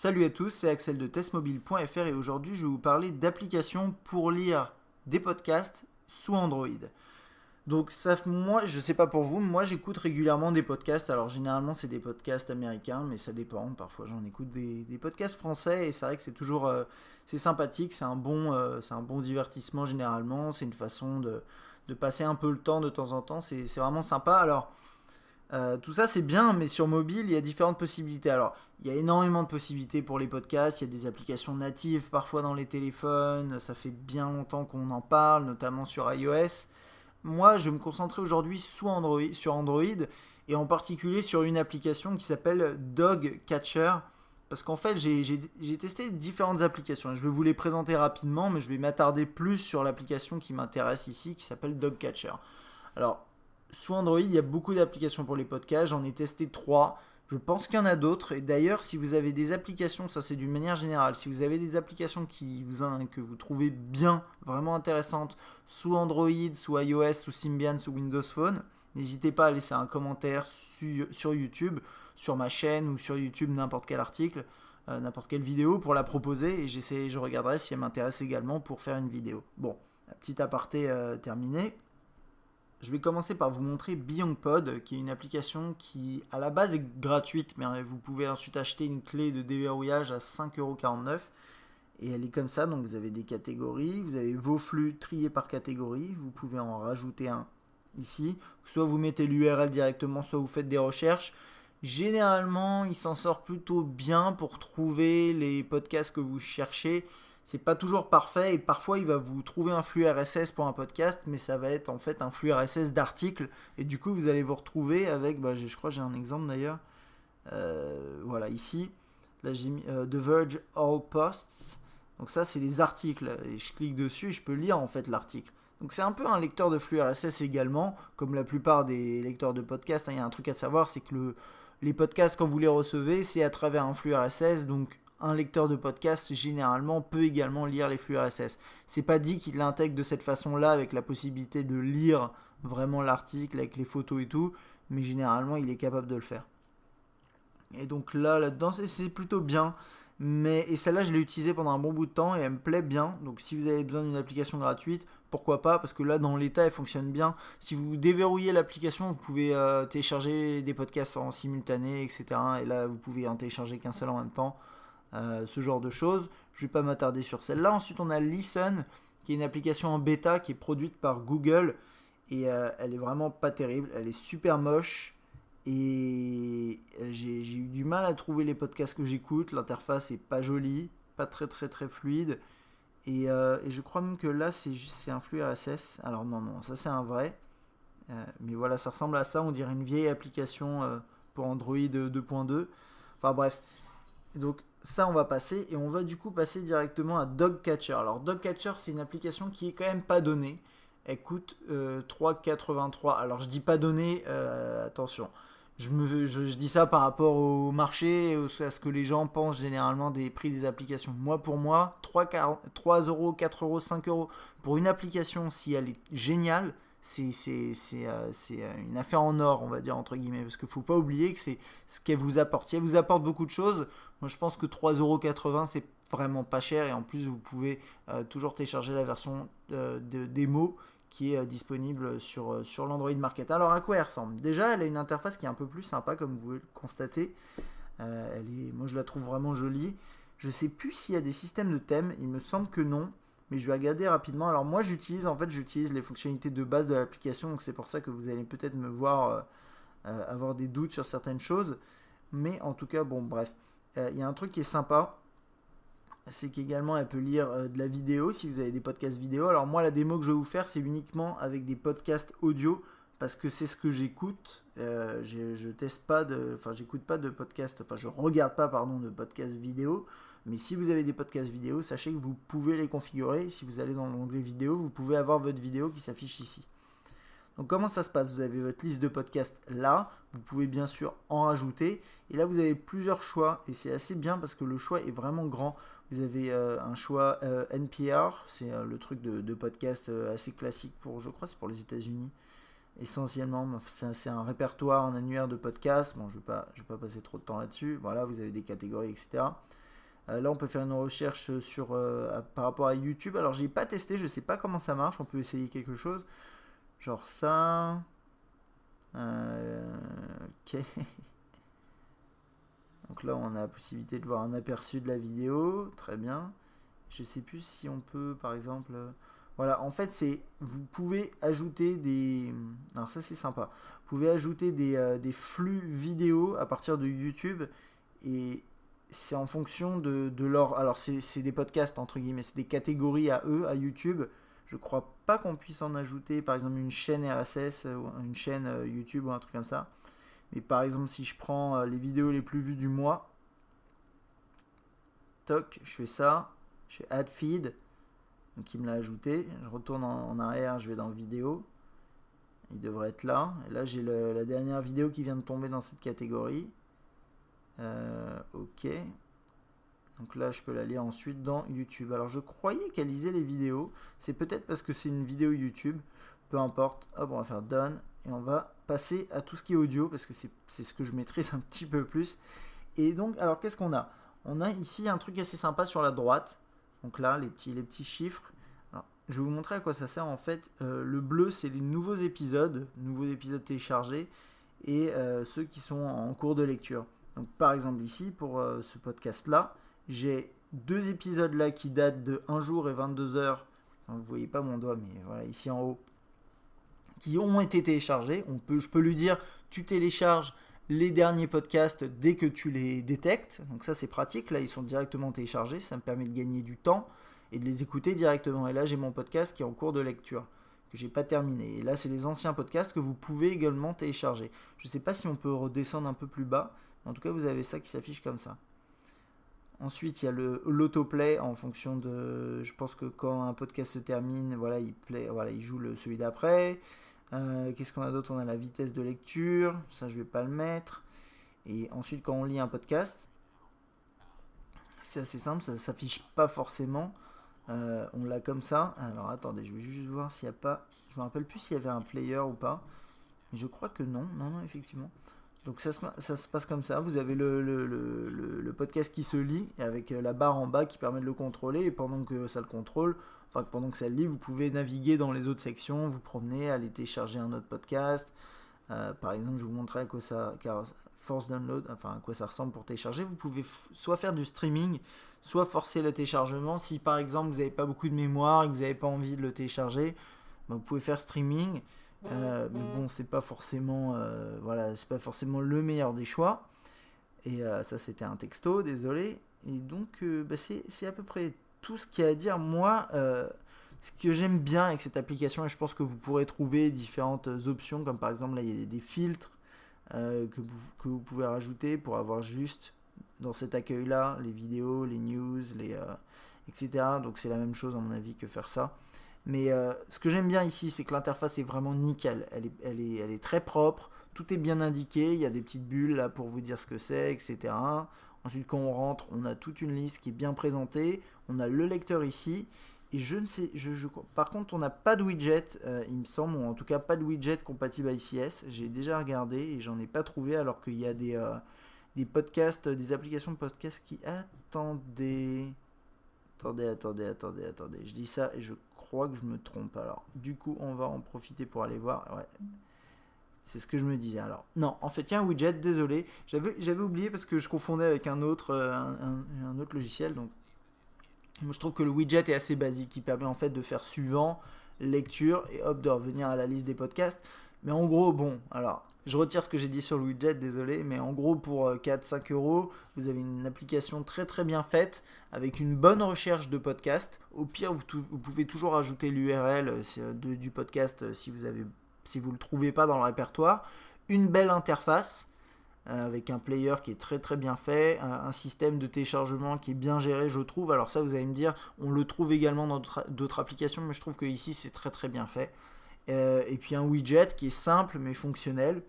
Salut à tous, c'est Axel de testmobile.fr et aujourd'hui je vais vous parler d'applications pour lire des podcasts sous Android. Donc moi, je sais pas pour vous, moi j'écoute régulièrement des podcasts. Alors généralement c'est des podcasts américains, mais ça dépend. Parfois j'en écoute des podcasts français et c'est vrai que c'est toujours c'est sympathique, c'est un bon divertissement généralement. C'est une façon de passer un peu le temps de temps en temps. C'est vraiment sympa. Alors tout ça c'est bien, mais sur mobile il y a différentes possibilités. Alors il y a énormément de possibilités pour les podcasts, il y a des applications natives parfois dans les téléphones, ça fait bien longtemps qu'on en parle, notamment sur iOS. Moi je vais me concentrer aujourd'hui sur Android et en particulier sur une application qui s'appelle Dog Catcher. Parce qu'en fait j'ai testé différentes applications. Je vais vous les présenter rapidement, mais je vais m'attarder plus sur l'application qui m'intéresse ici, qui s'appelle Dog Catcher. Alors, sous Android, il y a beaucoup d'applications pour les podcasts. J'en ai testé 3. Je pense qu'il y en a d'autres. Et d'ailleurs, si vous avez des applications, ça c'est d'une manière générale, si vous avez des applications que vous trouvez bien, vraiment intéressantes, sous Android, sous iOS, sous Symbian, sous Windows Phone, n'hésitez pas à laisser un commentaire sur YouTube, sur ma chaîne ou sur YouTube, n'importe quel article, n'importe quelle vidéo pour la proposer. Et je regarderai si elle m'intéresse également pour faire une vidéo. Bon, petit aparté terminé. Je vais commencer par vous montrer BeyondPod, qui est une application qui, à la base, est gratuite, mais vous pouvez ensuite acheter une clé de déverrouillage à 5,49 €. Et elle est comme ça, donc vous avez des catégories, vous avez vos flux triés par catégorie, vous pouvez en rajouter un ici. Soit vous mettez l'URL directement, soit vous faites des recherches. Généralement, il s'en sort plutôt bien pour trouver les podcasts que vous cherchez. C'est pas toujours parfait et parfois il va vous trouver un flux RSS pour un podcast, mais ça va être en fait un flux RSS d'articles et du coup vous allez vous retrouver avec, je crois que j'ai un exemple d'ailleurs, voilà ici, là j'ai mis The Verge All Posts, donc ça c'est les articles et je clique dessus et je peux lire en fait l'article. Donc c'est un peu un lecteur de flux RSS également, comme la plupart des lecteurs de podcasts. Il y a un truc à savoir, c'est que les podcasts quand vous les recevez, c'est à travers un flux RSS, donc un lecteur de podcast généralement peut également lire les flux RSS. C'est pas dit qu'il l'intègre de cette façon-là avec la possibilité de lire vraiment l'article avec les photos et tout, mais généralement il est capable de le faire. Et donc là-dedans c'est plutôt bien. Et celle-là je l'ai utilisée pendant un bon bout de temps et elle me plaît bien. Donc si vous avez besoin d'une application gratuite, pourquoi pas, parce que là dans l'état elle fonctionne bien. Si vous déverrouillez l'application, vous pouvez télécharger des podcasts en simultané, etc. Et là vous pouvez en télécharger qu'un seul en même temps. Ce genre de choses. Je ne vais pas m'attarder sur celle-là. Ensuite, on a Listen, qui est une application en bêta qui est produite par Google. Et elle est vraiment pas terrible. Elle est super moche. Et j'ai eu du mal à trouver les podcasts que j'écoute. L'interface est pas jolie, pas très très très fluide. Et je crois même que là, c'est un flux RSS. Alors non, ça c'est un vrai. Mais voilà, ça ressemble à ça. On dirait une vieille application pour Android 2.2. Enfin bref. Donc ça on va passer et on va du coup passer directement à Dogcatcher. Alors Dogcatcher c'est une application qui est quand même pas donnée. Elle coûte 3,83. Alors je dis pas donnée, attention. Je dis ça par rapport au marché, à ce que les gens pensent généralement des prix des applications. Pour moi, 3 euros, 4 euros, 5 euros pour une application, si elle est géniale, c'est une affaire en or, on va dire, entre guillemets. Parce qu'il ne faut pas oublier que c'est ce qu'elle vous apporte. Si elle vous apporte beaucoup de choses, moi je pense que 3,80 € c'est vraiment pas cher. Et en plus, vous pouvez toujours télécharger la version de démo qui est disponible sur l'Android Market. Alors à quoi elle ressemble? Déjà, elle a une interface qui est un peu plus sympa, comme vous pouvez le constater. Moi je la trouve vraiment jolie. Je ne sais plus s'il y a des systèmes de thèmes, il me semble que non. Mais je vais regarder rapidement. Alors moi j'utilise les fonctionnalités de base de l'application, donc c'est pour ça que vous allez peut-être me voir avoir des doutes sur certaines choses. Mais en tout cas, bon bref. Il y a un truc qui est sympa, c'est qu'également elle peut lire de la vidéo si vous avez des podcasts vidéo. Alors moi la démo que je vais vous faire c'est uniquement avec des podcasts audio parce que c'est ce que j'écoute. Je teste pas j'écoute pas de podcasts, je regarde pas pardon de podcasts vidéo. Mais si vous avez des podcasts vidéo, sachez que vous pouvez les configurer. Si vous allez dans l'onglet vidéo, vous pouvez avoir votre vidéo qui s'affiche ici. Donc comment ça se passe? Vous avez votre liste de podcasts là, vous pouvez bien sûr en rajouter. Et là vous avez plusieurs choix et c'est assez bien parce que le choix est vraiment grand. Vous avez un choix NPR, c'est le truc de podcast assez classique je crois c'est pour les États-Unis essentiellement. C'est un répertoire en annuaire de podcasts. Bon, je vais pas passer trop de temps là-dessus. Voilà, vous avez des catégories, etc. Là, on peut faire une recherche par rapport à YouTube. Alors, j'ai pas testé, je sais pas comment ça marche. On peut essayer quelque chose. Genre ça. Ok. Donc là, on a la possibilité de voir un aperçu de la vidéo. Très bien. Je sais plus si on peut, par exemple. Voilà, en fait, vous pouvez ajouter des. Alors, ça, c'est sympa. Vous pouvez ajouter des flux vidéo à partir de YouTube. Et c'est en fonction de leur. Alors, c'est des podcasts, entre guillemets. C'est des catégories à eux, à YouTube. Je crois pas qu'on puisse en ajouter, par exemple, une chaîne RSS ou une chaîne YouTube ou un truc comme ça. Mais par exemple, si je prends les vidéos les plus vues du mois, toc, je fais ça, je fais add feed, donc il me l'a ajouté, je retourne en arrière, je vais dans vidéo, il devrait être là, et là j'ai la dernière vidéo qui vient de tomber dans cette catégorie. Ok, donc là je peux la lire ensuite dans YouTube. Alors je croyais qu'elle lisait les vidéos, c'est peut-être parce que c'est une vidéo YouTube, peu importe. Hop, on va faire done, et on va passer à tout ce qui est audio, parce que c'est ce que je maîtrise un petit peu plus. Et donc, alors qu'est-ce qu'on a? On a ici un truc assez sympa sur la droite. Donc là, les petits chiffres. Alors, je vais vous montrer à quoi ça sert en fait. Le bleu, c'est les nouveaux épisodes téléchargés et ceux qui sont en cours de lecture. Donc par exemple ici, pour ce podcast-là, j'ai 2 épisodes là qui datent de 1 jour et 22 heures. Enfin, vous voyez pas mon doigt, mais voilà, ici en haut, qui ont été téléchargés. Je peux lui dire, tu télécharges les derniers podcasts dès que tu les détectes. Donc ça, c'est pratique. Là, ils sont directement téléchargés. Ça me permet de gagner du temps et de les écouter directement. Et là, j'ai mon podcast qui est en cours de lecture, que j'ai pas terminé. Et là, c'est les anciens podcasts que vous pouvez également télécharger. Je ne sais pas si on peut redescendre un peu plus bas. En tout cas, vous avez ça qui s'affiche comme ça. Ensuite, il y a l'autoplay en fonction de... Je pense que quand un podcast se termine, voilà, il joue celui d'après. Qu'est-ce qu'on a d'autre? On a la vitesse de lecture. Ça, je vais pas le mettre. Et ensuite, quand on lit un podcast, c'est assez simple, ça s'affiche pas forcément. On l'a comme ça. Alors, attendez, je vais juste voir s'il n'y a pas... Je me rappelle plus s'il y avait un player ou pas. Mais je crois que non. Non, effectivement. Donc ça se passe comme ça, vous avez le podcast qui se lit avec la barre en bas qui permet de le contrôler et pendant que ça le contrôle, enfin pendant que ça le lit, vous pouvez naviguer dans les autres sections, vous promener, aller télécharger un autre podcast. Par exemple, je vais vous montrer à quoi ça, force download, enfin à quoi ça ressemble pour télécharger. Vous pouvez soit faire du streaming, soit forcer le téléchargement. Si par exemple vous n'avez pas beaucoup de mémoire et que vous n'avez pas envie de le télécharger, ben, vous pouvez faire streaming. Mais bon, c'est pas forcément c'est pas forcément le meilleur des choix. Et ça, c'était un texto, désolé. Et donc, c'est à peu près tout ce qu'il y a à dire. Moi, ce que j'aime bien avec cette application, et je pense que vous pourrez trouver différentes options, comme par exemple, là, il y a des filtres que vous pouvez rajouter pour avoir juste dans cet accueil-là les vidéos, les news, etc. Donc, c'est la même chose, à mon avis, que faire ça. Mais ce que j'aime bien ici, c'est que l'interface est vraiment nickel. Elle est très propre, tout est bien indiqué. Il y a des petites bulles là pour vous dire ce que c'est, etc. Ensuite, quand on rentre, on a toute une liste qui est bien présentée. On a le lecteur ici. Et je ne sais, par contre, on n'a pas de widget, il me semble, ou en tout cas pas de widget compatible ICS. J'ai déjà regardé et j'en ai pas trouvé, alors qu'il y a des podcasts, des applications de podcasts qui... Attendez. Je dis ça et je crois que je me trompe. Alors, du coup, on va en profiter pour aller voir. Ouais. C'est ce que je me disais. Alors, non, en fait, il y a un widget, désolé. J'avais oublié parce que je confondais avec un autre logiciel. Donc, moi, je trouve que le widget est assez basique. Il permet en fait de faire suivant, lecture, et hop, de revenir à la liste des podcasts. Mais en gros, bon, alors, je retire ce que j'ai dit sur le widget, désolé, mais en gros, pour 4-5 euros, vous avez une application très très bien faite, avec une bonne recherche de podcast. Au pire, vous pouvez toujours ajouter l'URL du podcast si vous ne le trouvez pas dans le répertoire. Une belle interface, avec un player qui est très très bien fait, un système de téléchargement qui est bien géré, je trouve. Alors ça, vous allez me dire, on le trouve également dans d'autres applications, mais je trouve que ici, c'est très très bien fait. Et puis un widget qui est simple mais fonctionnel.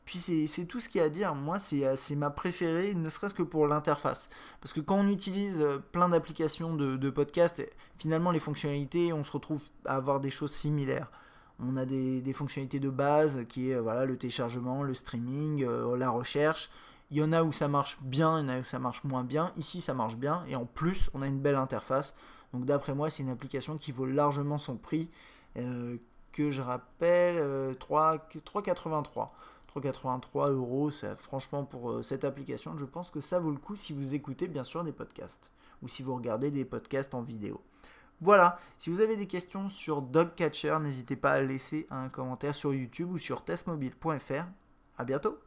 Puis c'est tout ce qu'il y a à dire. Moi, c'est ma préférée, ne serait-ce que pour l'interface. Parce que quand on utilise plein d'applications de podcast, finalement, les fonctionnalités, on se retrouve à avoir des choses similaires. On a des fonctionnalités de base qui est le téléchargement, le streaming, la recherche. Il y en a où ça marche bien, il y en a où ça marche moins bien. Ici, ça marche bien et en plus, on a une belle interface. Donc d'après moi, c'est une application qui vaut largement son prix, que je rappelle, 3,83. 3,83 euros, ça, franchement, pour cette application, je pense que ça vaut le coup si vous écoutez bien sûr des podcasts ou si vous regardez des podcasts en vidéo. Voilà, si vous avez des questions sur Dogcatcher, n'hésitez pas à laisser un commentaire sur YouTube ou sur testmobile.fr. À bientôt!